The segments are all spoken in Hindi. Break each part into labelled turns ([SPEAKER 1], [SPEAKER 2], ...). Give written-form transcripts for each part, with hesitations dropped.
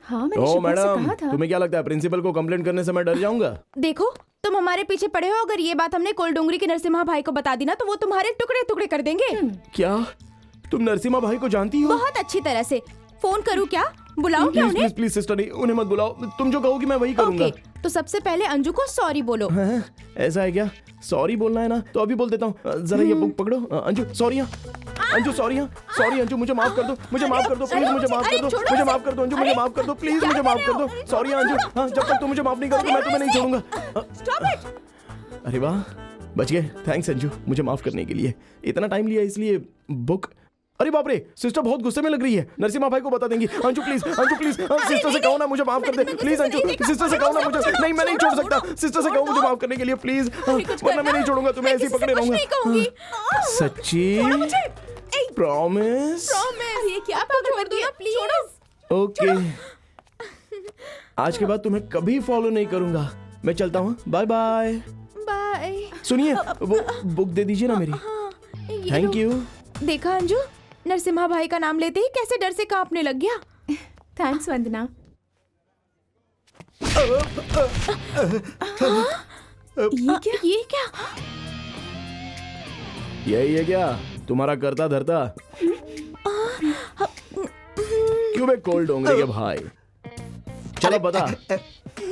[SPEAKER 1] हाँ मैंने
[SPEAKER 2] ओ
[SPEAKER 1] शुभम से
[SPEAKER 2] मैडम,
[SPEAKER 1] कहा था।
[SPEAKER 2] तुम्हें क्या लगता है प्रिंसिपल को कंप्लेंट करने से मैं डर जाऊंगा?
[SPEAKER 1] देखो तुम हमारे पीछे पड़े हो, अगर ये बात हमने कोलडोंगरी के नरसिम्हा भाई को बता दी ना तो वो तुम्हारे टुकड़े टुकड़े कर देंगे।
[SPEAKER 2] क्या तुम नरसिम्हा भाई को जानती हो?
[SPEAKER 1] बहुत अच्छी तरह से। फोन करूँ क्या? बुलाऊं क्या
[SPEAKER 2] प्लीज
[SPEAKER 1] उन्हें?
[SPEAKER 2] प्लीज प्लीज सिस्टर, नहीं उन्हें मत बुलाओ। तुम जो कहोगी मैं वही करूंगा।
[SPEAKER 1] ओके, तो सबसे पहले अंजू को सॉरी बोलो।
[SPEAKER 2] हैं? ऐसा है क्या? सॉरी बोलना है ना, तो अभी बोल देता हूँ। जरा ये बुक पकड़ो। Anju sorry. Anju sorry. Sorry Anju, मुझे माफ कर दो, मुझे माफ कर दो प्लीज, मुझे माफ कर दो, मुझे माफ कर दो अंजू, मुझे माफ कर दो प्लीज, मुझे माफ कर दो। सॉरी अंजू। हाँ, जब तक तुम मुझे माफ नहीं करोगे मैं तुम्हें नहीं छोड़ूंगा। अरे वाह, बच गए। थैंक्स अंजू, मुझे माफ करने के लिए। इतना टाइम लिया इसलिए बुक। अरे बाप रे, सिस्टर बहुत गुस्से में लग रही है। नरसिम्हा भाई को बता देंगी। Anju please, Anju please, sister से कहो ना मुझे माफ कर दे प्लीज। अंजू सिस्टर से कहो ना मुझे। नहीं मैं नहीं छोड़ सकता। सिस्टर से कहो मुझे माफ करने के लिए प्लीज, वरना मैं नहीं छोड़ूंगा तुम्हें, ऐसे ही पकड़े रहूंगा। सच्ची? प्रॉमिस?
[SPEAKER 1] ये क्या पागल कर दिया, प्लीज।
[SPEAKER 2] ओके, आज के बाद तुम्हें कभी फॉलो नहीं करूंगा। मैं चलता हूँ, बाय बाय।
[SPEAKER 1] बाय।
[SPEAKER 2] सुनिए, वो बुक दे दीजिए ना मेरी। Thank you.
[SPEAKER 1] देखा अंजू, नरसिम्हा भाई का नाम लेते ही कैसे डर से कांपने लग गया। थैंक्स वंदना। ये क्या?
[SPEAKER 2] यही है क्या तुम्हारा करता धरता? क्यों बे कोल्ड डोंगरी के भाई? चलो बता,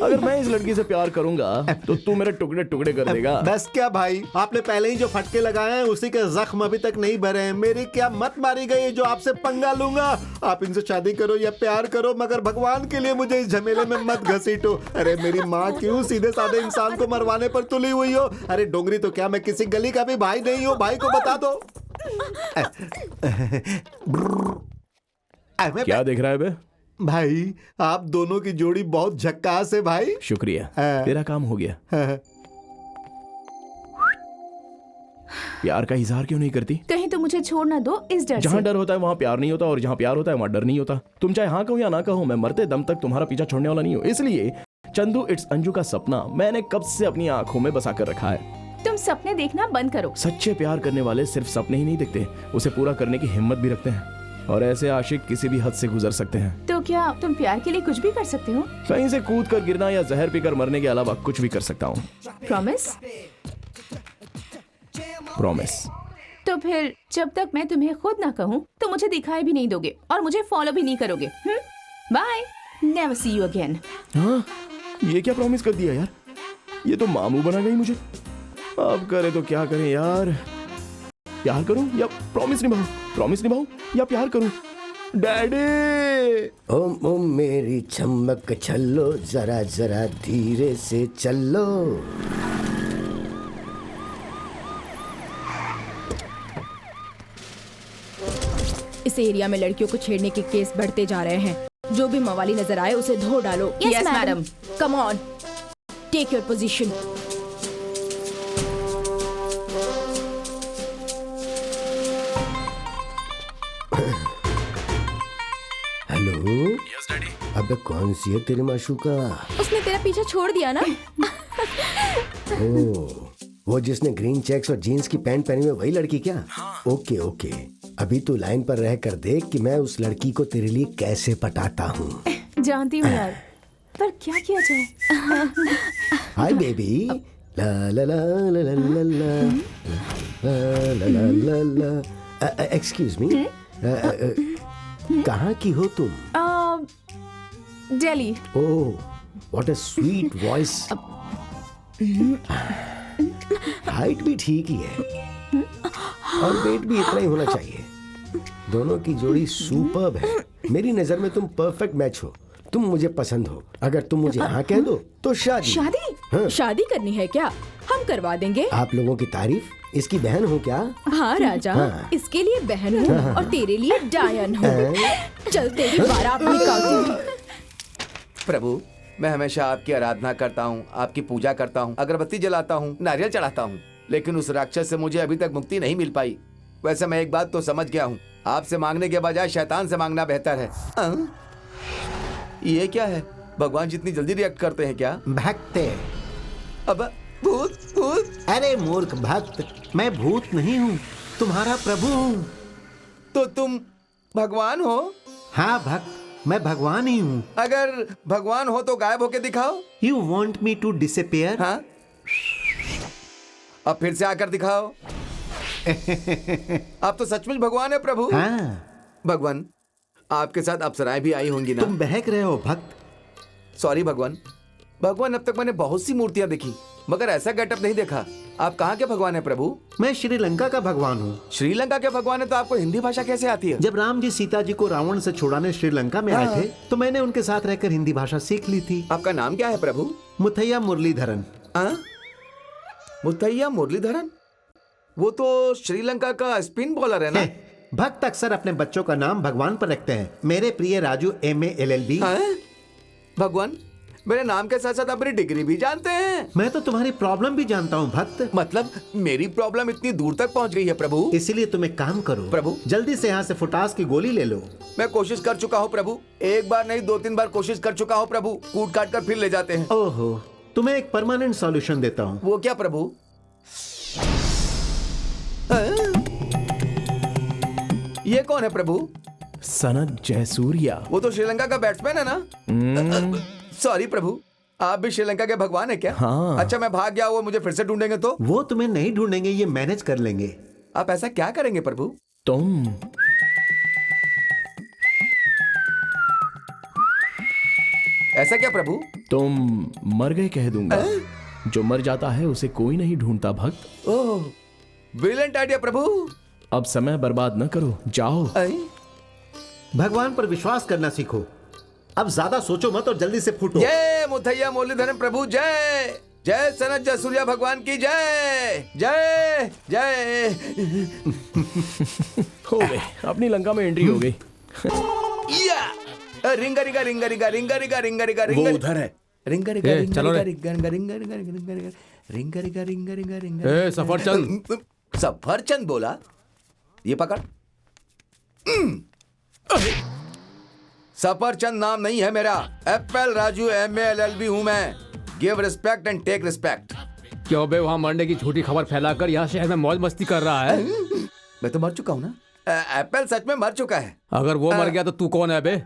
[SPEAKER 2] अगर मैं इस लड़की से प्यार करूंगा तो तू मेरे टुकड़े टुकड़े कर देगा।
[SPEAKER 3] बस क्या भाई, आपने पहले ही जो फटके लगाए हैं उसी के जख्म अभी तक नहीं भरे हैं। मेरी क्या मत मारी गई जो आपसे पंगा लूंगा। आप इनसे शादी करो या प्यार करो, मगर भगवान के लिए मुझे इस झमेले में मत घसीटो। अरे मेरी माँ क्यों सीधे साधे इंसान को मरवाने पर तुली हुई हो? अरे डोंगरी तो क्या मैं किसी गली का भी भाई नहीं हूँ? भाई को बता दो।
[SPEAKER 2] क्या देख रहा है बे?
[SPEAKER 3] भाई आप दोनों की जोड़ी बहुत झक्कास है भाई।
[SPEAKER 2] शुक्रिया,
[SPEAKER 3] हाँ।
[SPEAKER 2] तेरा काम हो गया। प्यार का इजहार क्यों नहीं करती?
[SPEAKER 1] कहीं तो मुझे छोड़ ना दो इस डर
[SPEAKER 2] जहाँ
[SPEAKER 1] से।
[SPEAKER 2] डर होता है वहाँ प्यार नहीं होता, और जहाँ प्यार होता है वहाँ डर नहीं होता। तुम चाहे हाँ कहो या ना कहो, मैं मरते दम तक तुम्हारा पीछा छोड़ने वाला नहीं हूँ। इसलिए चंदू इट्स अंजू का सपना मैंने कब से अपनी आंखों में बसा कर रखा है।
[SPEAKER 1] तुम सपने देखना बंद करो।
[SPEAKER 2] सच्चे प्यार करने वाले सिर्फ सपने ही नहीं देखते, उसे पूरा करने की हिम्मत भी रखते हैं। और ऐसे आशिक किसी भी हद से गुजर सकते हैं।
[SPEAKER 1] तो क्या तुम प्यार के लिए कुछ भी कर सकते हो?
[SPEAKER 2] कहीं से कूद कर गिरना या जहर पीकर मरने के अलावा कुछ भी कर सकता हूँ।
[SPEAKER 1] प्रॉमिस?
[SPEAKER 2] प्रॉमिस।
[SPEAKER 1] तो फिर जब तक मैं तुम्हें खुद ना कहूँ तो मुझे दिखाई भी नहीं दोगे और मुझे फॉलो भी नहीं करोगे। Bye, never see you again.
[SPEAKER 2] हाँ, ये क्या प्रॉमिस कर दिया यार? ये तो मामू बना गई मुझे। अब करे तो क्या करें यार? प्यार करूं या प्रॉमिस निभाऊं? प्रॉमिस निभाऊं या प्यार करूं? डैडी!
[SPEAKER 4] ओम ओम मेरी चमक छल्लो, जरा जरा धीरे से चलो।
[SPEAKER 1] इस एरिया में लड़कियों को छेड़ने के केस बढ़ते जा रहे हैं। जो भी मवाली नजर आए उसे धो डालो।
[SPEAKER 5] Yes, madam.
[SPEAKER 1] Come on, take your position.
[SPEAKER 4] Hello.
[SPEAKER 2] Yes daddy.
[SPEAKER 4] अबे कौन सी है तेरी माशूका?
[SPEAKER 1] उसने तेरा पीछा छोड़ दिया ना?
[SPEAKER 4] ओ, वो जिसने ग्रीन चेक्स और जीन्स की पैंट पहनी हुई वही लड़की क्या? ओके ओके, अभी तू लाइन पर रह कर देख कि मैं उस लड़की को तेरे लिए कैसे पटाता हूँ।
[SPEAKER 1] जानती हूँ यार, पर क्या किया जाए?
[SPEAKER 4] Hi baby. ला ला ला ला ला ला ला ला ला ला। एक्सक्यूज मी, कहाँ की हो तुम?
[SPEAKER 1] Delhi.
[SPEAKER 4] Oh, what a sweet voice. Height भी ठीक ही है और वेट भी इतना ही होना चाहिए। दोनों की जोड़ी सुपर्ब है। मेरी नजर में तुम परफेक्ट मैच हो। तुम मुझे पसंद हो। अगर तुम मुझे हाँ कह दो तो शादी।
[SPEAKER 1] शादी?
[SPEAKER 4] हाँ।
[SPEAKER 1] शादी करनी है क्या? हम करवा देंगे।
[SPEAKER 4] आप लोगों की तारीफ। इसकी बहन हो क्या?
[SPEAKER 1] हाँ राजा,
[SPEAKER 4] हाँ।
[SPEAKER 1] इसके लिए बहन हूँ और तेरे लिए डायन हूँ। चल तेरी बारात निकालती हूँ।
[SPEAKER 6] प्रभु, मैं हमेशा आपकी आराधना करता हूँ, आपकी पूजा करता हूँ, अगरबत्ती जलाता हूँ, नारियल चढ़ाता हूँ, लेकिन उस राक्षस से मुझे अभी तक मुक्ति नहीं मिल पाई। वैसे मैं एक बात तो समझ गया हूँ, आपसे मांगने के बजाय शैतान से मांगना बेहतर है। ये क्या है? भगवान जितनी जल्दी रिएक्ट करते हैं क्या?
[SPEAKER 3] भक्त।
[SPEAKER 6] अब भूत भूत।
[SPEAKER 3] अरे मूर्ख भक्त, मैं भूत नहीं हूँ, तुम्हारा प्रभु हूँ।
[SPEAKER 6] तो तुम भगवान हो?
[SPEAKER 3] हाँ भक्त, मैं भगवान ही हूँ।
[SPEAKER 6] अगर भगवान हो तो गायब होके दिखाओ।
[SPEAKER 3] You want me to disappear?
[SPEAKER 6] हाँ, अब फिर से आकर दिखाओ। आप तो सचमुच भगवान है प्रभु।
[SPEAKER 3] हाँ।
[SPEAKER 6] भगवान, आपके साथ अप्सराएं भी आई होंगी ना?
[SPEAKER 3] तुम बहक रहे हो भक्त।
[SPEAKER 6] सॉरी भगवान। भगवान, अब तक मैंने बहुत सी मूर्तियां देखी मगर ऐसा गेटअप नहीं देखा। आप कहाँ के भगवान है प्रभु?
[SPEAKER 3] मैं श्रीलंका का भगवान हूँ।
[SPEAKER 6] श्रीलंका के भगवान है तो आपको हिंदी भाषा कैसे आती है?
[SPEAKER 3] जब राम जी सीता जी को रावण से छुड़ाने श्रीलंका में आए थे तो मैंने उनके साथ रहकर हिंदी भाषा सीख ली थी।
[SPEAKER 6] आपका नाम क्या है प्रभु?
[SPEAKER 3] मुथैया मुरलीधरन।
[SPEAKER 6] मुथैया मुरलीधरन? वो तो श्रीलंका का स्पिन बॉलर है ना?
[SPEAKER 3] भक्त अक्सर अपने बच्चों का नाम भगवान पर रखते हैं। मेरे प्रिय राजू MA LLB।
[SPEAKER 6] भगवान, मेरे नाम के साथ साथ आप मेरी डिग्री भी जानते हैं।
[SPEAKER 3] मैं तो तुम्हारी प्रॉब्लम भी जानता हूँ भक्त।
[SPEAKER 6] मतलब मेरी प्रॉब्लम इतनी दूर तक पहुंच गई है प्रभु?
[SPEAKER 3] इसीलिए तुम एक काम करो
[SPEAKER 6] प्रभु।
[SPEAKER 3] जल्दी से यहाँ से फुटास की गोली ले लो।
[SPEAKER 6] मैं कोशिश कर चुका हूँ प्रभु, एक बार नहीं 2-3 बार कोशिश कर चुका हूँ प्रभु। कूट काट कर फिर ले जाते हैं।
[SPEAKER 3] ओहो, तुम्हें एक परमानेंट सॉल्यूशन देता हूँ।
[SPEAKER 6] वो क्या प्रभु? ये कौन है प्रभु?
[SPEAKER 2] सनद जयसूर्या।
[SPEAKER 6] वो तो श्रीलंका का बैट्समैन है ना? सॉरी प्रभु, आप भी श्रीलंका के भगवान है क्या?
[SPEAKER 2] हाँ।
[SPEAKER 6] अच्छा, मैं भाग गया, वो मुझे फिर से ढूंढेंगे तो?
[SPEAKER 3] वो तुम्हें नहीं ढूंढेंगे, ये मैनेज कर लेंगे।
[SPEAKER 6] आप ऐसा क्या करेंगे प्रभु?
[SPEAKER 2] तुम
[SPEAKER 6] ऐसा क्या प्रभु?
[SPEAKER 2] तुम मर गए कह दूंगा। जो मर जाता है उसे कोई नहीं ढूंढता भक्त।
[SPEAKER 6] ओह, ब्रिलियंट आइडिया प्रभु।
[SPEAKER 2] अब समय बर्बाद न करो, जाओ।
[SPEAKER 3] भगवान पर विश्वास करना सीखो। अब ज्यादा सोचो मत और जल्दी से फूटो।
[SPEAKER 6] जय मुथैया मुरलीधरन प्रभु, जय जय सनत जयसूर्या भगवान की जय जय जय।
[SPEAKER 2] हो गए, अपनी लंका में एंट्री हो गई।
[SPEAKER 6] या रिंगा रिंगा रिंगा रिंगा रिंगा रिंगा रिंगा रिंगा रिंगा।
[SPEAKER 5] वो उधर है।
[SPEAKER 6] रिंगा रिंगा
[SPEAKER 5] ए,
[SPEAKER 6] रिंगा
[SPEAKER 5] चलो रे।
[SPEAKER 6] रिंगा रिंगा रिंगा रिंगा रिंगा रिंगा रिंगा रिंगा रिंगा रिंगा रिंगा।
[SPEAKER 5] ए, सफरचंद।
[SPEAKER 6] सफरचंद बोला? ये पकड़। सफरचंद नाम नहीं है मेरा, एप्पल राजू MA LLB हूं मैं। Give respect and take respect.
[SPEAKER 5] क्यों बे, वहाँ मरने की झूठी खबर फैलाकर यहाँ शहर में मौज मस्ती कर रहा है?
[SPEAKER 6] मैं तो मर चुका हूं ना। एप्पल सच में मर चुका है।
[SPEAKER 5] अगर वो मर गया तो तू कौन है बे?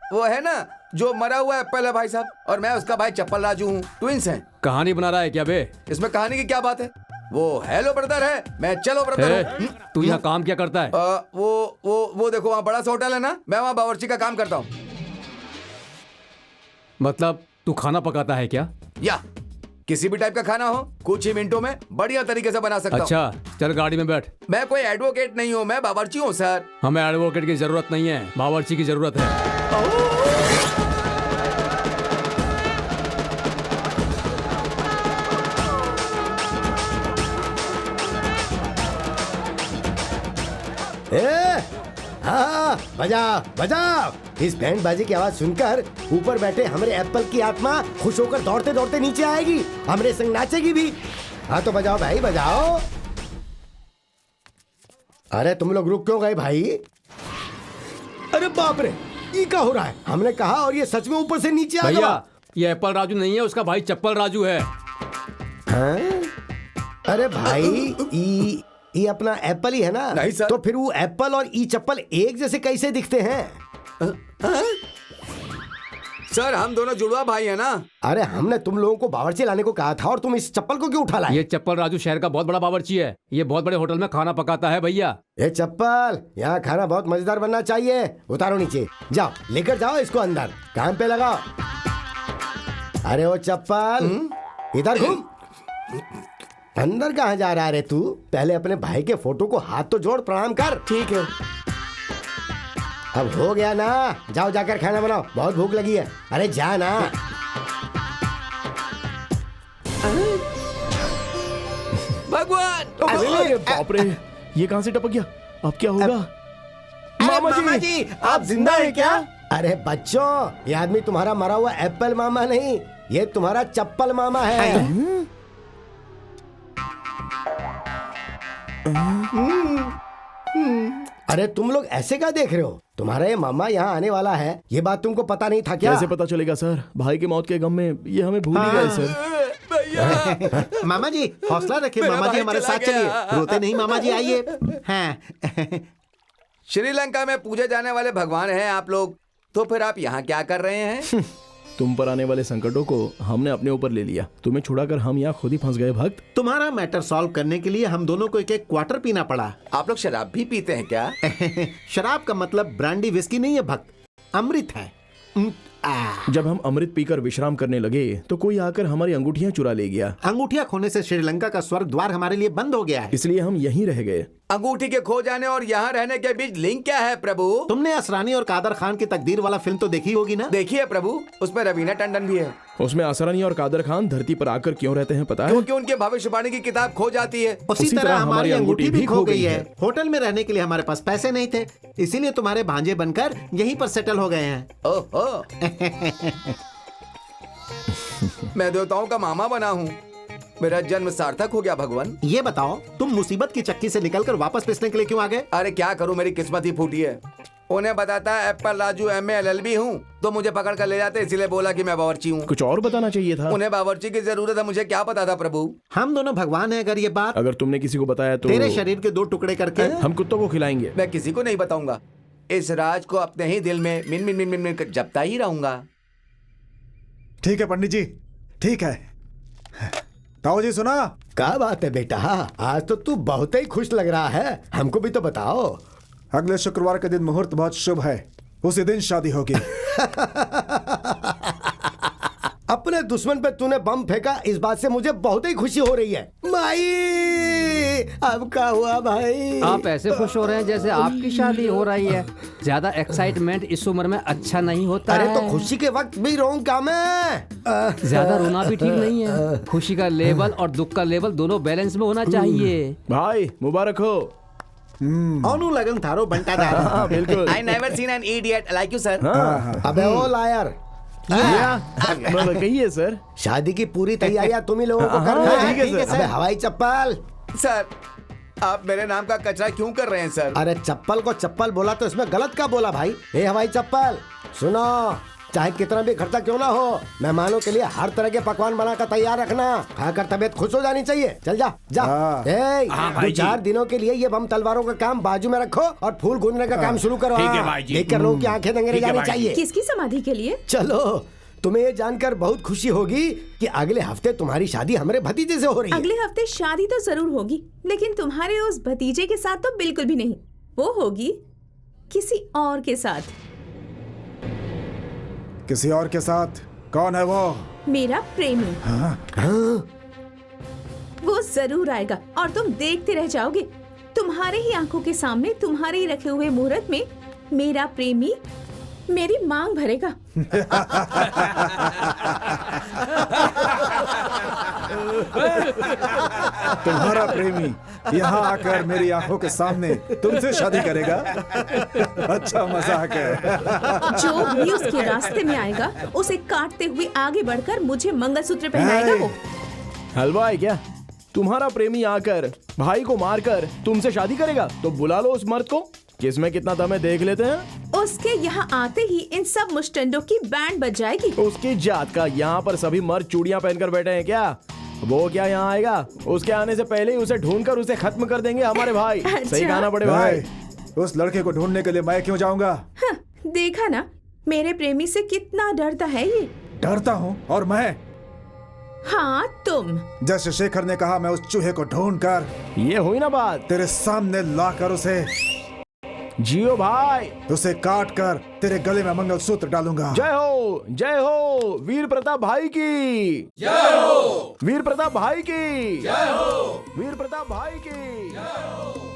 [SPEAKER 6] वो है ना जो मरा हुआ एप्पल है भाई साहब, और मैं उसका भाई चप्पल राजू हूँ। ट्विंस हैं।
[SPEAKER 5] कहानी बना रहा है क्या बे?
[SPEAKER 6] इसमें कहानी की क्या बात है? वो हेलो ब्रदर है, मैं चलो ब्रदर हूँ।
[SPEAKER 5] तू यहाँ काम क्या करता है?
[SPEAKER 6] वो देखो वहाँ बड़ा सा होटल है ना, मैं वहाँ बावर्ची का काम करता हूँ।
[SPEAKER 5] मतलब तू खाना पकाता है क्या?
[SPEAKER 6] या किसी भी टाइप का खाना हो, कुछ ही मिनटों में बढ़िया तरीके से बना सकता हूँ।
[SPEAKER 5] अच्छा, चल गाड़ी में बैठ।
[SPEAKER 6] मैं कोई एडवोकेट नहीं हूँ, मैं बावर्ची हूँ सर।
[SPEAKER 5] हमें एडवोकेट की जरूरत नहीं है, बावर्ची की जरूरत है।
[SPEAKER 4] हाँ, बजाओ बजाओ। इस बैंड बाजी की आवाज सुनकर ऊपर बैठे हमारे एप्पल की आत्मा खुश होकर दौड़ते दौड़ते नीचे आएगी, हमारे संग नाचेगी भी। हाँ तो बजाओ भाई बजाओ। अरे तुम लोग रुक क्यों गए भाई? अरे बाप रे, ये क्या हो रहा है? हमने कहा और ये सच में ऊपर से नीचे आ गया।
[SPEAKER 5] भैया, ये एप्पल राजू नहीं है, उसका भाई चप्पल राजू है।
[SPEAKER 4] हाँ? अरे भाई, ये अपना एप्पल ही है ना?
[SPEAKER 6] नहीं सर।
[SPEAKER 4] तो फिर वो एप्पल और ई चप्पल एक जैसे कैसे दिखते हैं?
[SPEAKER 6] सर हम दोनों जुड़वा भाई है ना।
[SPEAKER 4] अरे हमने तुम लोगों को बावर्ची लाने को कहा था और तुम इस चप्पल को क्यों उठा लाए?
[SPEAKER 5] ये चप्पल राजू शहर का बहुत बड़ा बावर्ची है, ये बहुत बड़े होटल में खाना पकाता है भैया।
[SPEAKER 4] ये चप्पल, यहाँ खाना बहुत मजेदार बनना चाहिए। उतारो नीचे, जाओ लेकर जाओ इसको अंदर, काम पे लगाओ। अरे वो चप्पल, इधर घूम। अंदर कहाँ जा रहा है रे तू? पहले अपने भाई के फोटो को हाथ तो जोड़ प्रणाम कर।
[SPEAKER 6] ठीक है।
[SPEAKER 4] अब हो गया ना, जाओ जाकर खाना बनाओ, बहुत भूख लगी है। अरे जा ना।
[SPEAKER 6] भगवान।
[SPEAKER 2] अरे बाप रे, ये कहाँ से टपक गया? अब क्या होगा?
[SPEAKER 3] मामा जी, आप जिंदा हैं क्या?
[SPEAKER 4] अरे बच्चों, ये आदमी तुम्हारा मरा हुआ एप्पल मामा नहीं, ये तुम्हारा चप्पल मामा है। अरे तुम लोग ऐसे क्या देख रहे हो? तुम्हारा ये मामा यहाँ आने वाला है, ये बात तुमको पता नहीं था क्या?
[SPEAKER 2] कैसे पता चलेगा सर? भाई के मौत के गम में ये हमें भूल ही गए सर।
[SPEAKER 3] मामा जी हौसला रखिए,
[SPEAKER 6] मेरा
[SPEAKER 3] मामा जी
[SPEAKER 6] भाई
[SPEAKER 3] हमारे
[SPEAKER 6] चला
[SPEAKER 3] साथ
[SPEAKER 6] गया।
[SPEAKER 3] चलिए। रोते नहीं मामा जी, आइए। हाँ।
[SPEAKER 6] श्रीलंका में पूजे जाने वाले भगवान हैं आप लोग, तो फिर आप यहाँ क्या कर रहे हैं?
[SPEAKER 2] तुम पर आने वाले संकटों को हमने अपने ऊपर ले लिया। तुम्हें छुड़ाकर हम यहाँ खुद ही फंस गए भक्त।
[SPEAKER 3] तुम्हारा मैटर सॉल्व करने के लिए हम दोनों को एक एक क्वार्टर पीना पड़ा।
[SPEAKER 6] आप लोग शराब भी पीते हैं क्या?
[SPEAKER 3] शराब का मतलब ब्रांडी विस्की नहीं है भक्त, अमृत है।
[SPEAKER 2] जब हम अमृत पीकर विश्राम करने लगे तो कोई आकर हमारी अंगूठियां चुरा ले गया।
[SPEAKER 3] अंगूठिया खोने से श्रीलंका का स्वर्ग द्वार हमारे लिए बंद हो गया है।
[SPEAKER 2] इसलिए हम यहीं रह गए।
[SPEAKER 6] अंगूठी के खो जाने और यहाँ रहने के बीच लिंक क्या है प्रभु?
[SPEAKER 3] तुमने असरानी और कादर खान की तकदीर वाला फिल्म तो देखी होगी ना?
[SPEAKER 6] देखिए प्रभु, उसमें रवीना टंडन भी है।
[SPEAKER 2] उसमें असरानी और कादर खान धरती पर आकर क्यों रहते हैं पता है?
[SPEAKER 6] क्योंकि उनके भविष्यवाणी की किताब खो जाती है।
[SPEAKER 3] उसी तरह हमारी अंगूठी भी खो गई है। होटल में रहने के लिए हमारे पास पैसे नहीं थे, इसीलिए तुम्हारे भांजे बनकर यहीं पर सेटल हो गए हैं।
[SPEAKER 6] ओहो। मैं देवताओं का मामा बना हूँ, मेरा जन्म सार्थक हो गया भगवान।
[SPEAKER 3] ये बताओ, तुम मुसीबत की चक्की से निकलकर वापस पिसने के लिए क्यों आ गए?
[SPEAKER 6] अरे क्या करूँ, मेरी किस्मत ही फूटी है। उन्हें बताता है एप्पल राजू MA LLB हूँ, तो मुझे पकड़ कर ले जाते, इसीलिए बोला कि मैं बावर्ची हूँ।
[SPEAKER 2] कुछ और बताना चाहिए था।
[SPEAKER 6] उन्हें बावर्ची की जरूरत है, मुझे क्या पता था प्रभु।
[SPEAKER 3] हम दोनों भगवान हैं। अगर ये बात
[SPEAKER 2] अगर तुमने किसी को बताया तो
[SPEAKER 3] तेरे शरीर के 2 टुकड़े करके
[SPEAKER 2] हम कुत्तों को खिलाएंगे।
[SPEAKER 6] मैं किसी को नहीं बताऊंगा, इस राज को अपने ही दिल में मिन मिन मिन मिन मिन कर जपता ही रहूंगा।
[SPEAKER 7] ठीक है पंडित जी, ठीक है। ताऊ जी सुना?
[SPEAKER 4] क्या बात है बेटा, आज तो तू बहुत ही खुश लग रहा है। हमको भी तो बताओ।
[SPEAKER 7] अगले शुक्रवार के दिन मुहूर्त बहुत शुभ है, उसी दिन शादी होगी।
[SPEAKER 4] अपने दुश्मन पे तूने बम फेंका, इस बात से मुझे बहुत ही खुशी हो रही है। माई, अब क्या हुआ भाई?
[SPEAKER 5] आप ऐसे खुश हो रहे हैं जैसे आपकी शादी हो रही है। ज्यादा एक्साइटमेंट इस उम्र में अच्छा नहीं होता
[SPEAKER 4] अरे
[SPEAKER 5] है।
[SPEAKER 4] तो खुशी के वक्त भी रोऊं क्या मैं?
[SPEAKER 5] ज्यादा रोना भी ठीक नहीं है। खुशी का लेवल और दुख का लेवल दोनों बैलेंस में होना चाहिए।
[SPEAKER 2] भाई मुबारक हो।
[SPEAKER 3] अनु लगन थारो बंटा दार।
[SPEAKER 2] हाँ बिल्कुल।
[SPEAKER 6] I never seen an idiot like you, sir.
[SPEAKER 4] अबे ओ लायर,
[SPEAKER 2] कहिए सर।
[SPEAKER 4] शादी की पूरी तैयारियां तुम ही लोगों को करनी है।
[SPEAKER 2] ठीक है सर।
[SPEAKER 4] अबे हवाई चप्पल।
[SPEAKER 6] सर, आप मेरे नाम का कचरा क्यों कर रहे हैं सर?
[SPEAKER 4] अरे चप्पल को चप्पल बोला तो इसमें गलत क्या बोला भाई? ए हवाई चप्पल, सुनो, चाहे कितना भी खर्चा क्यों ना हो, मेहमानों के लिए हर तरह के पकवान बनाकर तैयार रखना। खाकर तबीयत खुश हो जानी चाहिए। चल जा जा।
[SPEAKER 7] हाँ।
[SPEAKER 4] ए, 2-4 दिनों के लिए ये बम तलवारों का काम बाजू में रखो और फूल गूंजने का काम शुरू करो। देखकर लोगों की आंखें दंगे रह जानी चाहिए।
[SPEAKER 1] किसकी समाधि के लिए?
[SPEAKER 4] चलो, तुम्हें ये जानकर बहुत खुशी होगी कि अगले हफ्ते तुम्हारी शादी हमारे भतीजे से हो रही है।
[SPEAKER 1] अगले हफ्ते शादी तो जरूर होगी, लेकिन तुम्हारे उस भतीजे के साथ तो बिल्कुल भी नहीं। वो होगी किसी और के साथ।
[SPEAKER 7] किसी और के साथ? कौन है वो?
[SPEAKER 1] मेरा प्रेमी। वो जरूर आएगा और तुम देखते रह जाओगे। तुम्हारे ही आंखों के सामने, तुम्हारे ही रखे हुए मुहूर्त में मेरा प्रेमी मेरी मांग भरेगा।
[SPEAKER 7] तुम्हारा प्रेमी यहाँ आकर मेरी आंखों के सामने तुमसे शादी करेगा? अच्छा मजाक है।
[SPEAKER 1] जो भी उसके रास्ते में आएगा उसे काटते हुए आगे बढ़कर मुझे मंगलसूत्र पहनाएगा वो।
[SPEAKER 2] हलवा है क्या? तुम्हारा प्रेमी आकर भाई को मारकर तुमसे शादी करेगा? तो बुला लो उस मर्द को, किसमें कितना दम है देख लेते हैं।
[SPEAKER 1] उसके यहाँ आते ही इन सब मुस्टंडों की बैंड बज जाएगी।
[SPEAKER 2] उसकी जात का, यहाँ पर सभी मर्द चूड़ियां पहनकर बैठे हैं क्या? वो क्या यहाँ आएगा? उसके आने से पहले ही उसे ढूंढकर उसे खत्म कर देंगे हमारे भाई। सही कहा ना बड़े भाई?
[SPEAKER 7] उस लड़के को ढूंढने के लिए मैं क्यों जाऊंगा?
[SPEAKER 1] हाँ, देखा ना मेरे प्रेमी से कितना डरता है ये।
[SPEAKER 7] डरता हूँ? और मैं?
[SPEAKER 1] हाँ तुम।
[SPEAKER 7] जैसे शेखर ने कहा, मैं उस चूहे को ढूंढकर
[SPEAKER 2] ये हुई ना बात।
[SPEAKER 7] तेरे सामने लाकर उसे
[SPEAKER 2] जियो भाई।
[SPEAKER 7] उसे काट कर तेरे गले में मंगलसूत्र डालूंगा।
[SPEAKER 2] जय हो वीर प्रताप भाई की जय हो। वीर प्रताप भाई की जय हो। वीर प्रताप भाई की जय हो।